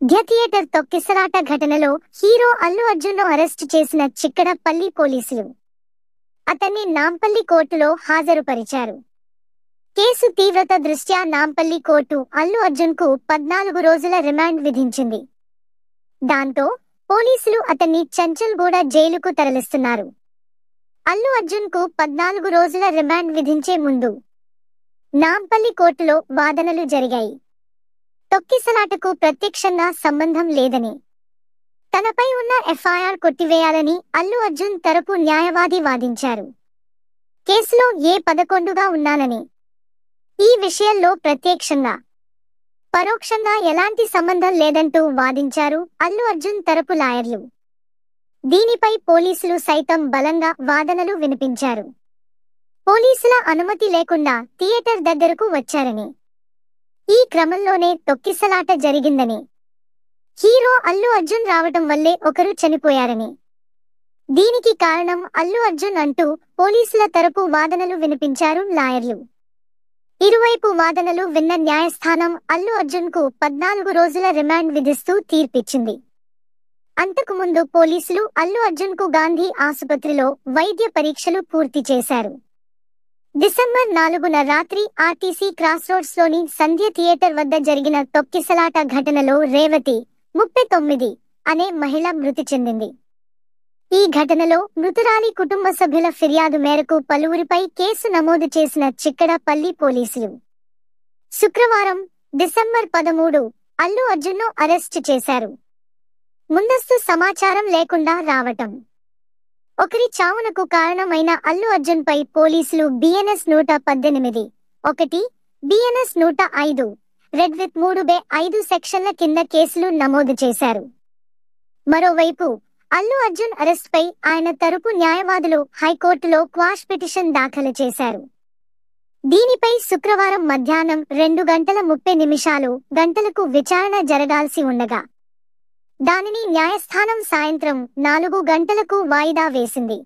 Theatre తొక్కిసలాట ఘటనలో hero Allu అర్జున్ను arrest చేసిన చిక్కడపల్లి పోలీసులు అతన్ని నాంపల్లి కోర్టులో హాజరుపరిచారు. కేసు తీవ్రత దృష్ట్యా నాంపల్లి కోర్టు అల్లు అర్జున్కు 14 రోజుల రిమాండ్ విధించింది. దాంతో పోలీసులు అతన్ని చంచల్గూడ జైలుకు తరలిస్తున్నారు. అల్లు అర్జున్కు 14 రోజుల రిమాండ్ విధించే ముందు నాంపల్లి కోర్టులో వాదనలు జరిగాయి. తొక్కిసలాటకు ప్రత్యక్షంగా సంబంధం లేదని, తనపై ఉన్న ఎఫ్ఐఆర్ కొట్టివేయాలని అల్లు అర్జున్ తరపు న్యాయవాది వాదించారు. కేసులో ఏ-11గా ఉన్నానని, ఈ విషయంలో ప్రత్యక్షంగా, పరోక్షంగా ఎలాంటి సంబంధం లేదంటూ వాదించారు అల్లు అర్జున్ తరపు లాయర్లు. దీనిపై పోలీసులు సైతం బలంగా వాదనలు వినిపించారు. పోలీసుల అనుమతి లేకుండా థియేటర్ దగ్గరకు వచ్చారని, ఈ క్రమంలోనే తొక్కిసలాట జరిగిందని, హీరో అల్లు అర్జున్ రావటం వల్లే ఒకరు చనిపోయారని, దీనికి కారణం అల్లు అర్జున్ అంటూ పోలీసుల తరపు వాదనలు వినిపించారు లాయర్లు. ఇరువైపు వాదనలు విన్న న్యాయస్థానం అల్లు అర్జున్కు 14 రోజుల రిమాండ్ విధిస్తూ తీర్పిచ్చింది. అంతకుముందు పోలీసులు అల్లు అర్జున్కు గాంధీ ఆసుపత్రిలో వైద్య పరీక్షలు పూర్తి చేశారు. డిసెంబర్ 4న రాత్రి ఆర్టీసీ క్రాస్రోడ్స్లోని సంధ్య థియేటర్ వద్ద జరిగిన తొక్కిసలాట ఘటనలో రేవతి, 39, అనే మహిళ మృతి చెందింది. ఈ ఘటనలో మృతురాలి కుటుంబ సభ్యుల ఫిర్యాదు మేరకు పలువురిపై కేసు నమోదు చేసిన చిక్కడపల్లి పోలీసులు శుక్రవారం డిసెంబర్ 13 అల్లు అర్జున్ను అరెస్టు చేశారు. ముందస్తు సమాచారం లేకుండా రావటం, ఒకరి చావునకు కారణమైన అల్లు అర్జున్పై పోలీసులు BNS 118, 1, BNS 105, red with 3B5 సెక్షన్ల కింద కేసులు నమోదు చేశారు. మరోవైపు అల్లు అర్జున్ అరెస్ట్పై ఆయన తరపు న్యాయవాదులు హైకోర్టులో క్వాష్ పిటిషన్ దాఖలు చేశారు. దీనిపై శుక్రవారం మధ్యాహ్నం 2:30 గంటలకు విచారణ జరగాల్సి ఉండగా దానిని న్యాయస్థానం సాయంత్రం 4 గంటలకు వాయిదా వేసింది.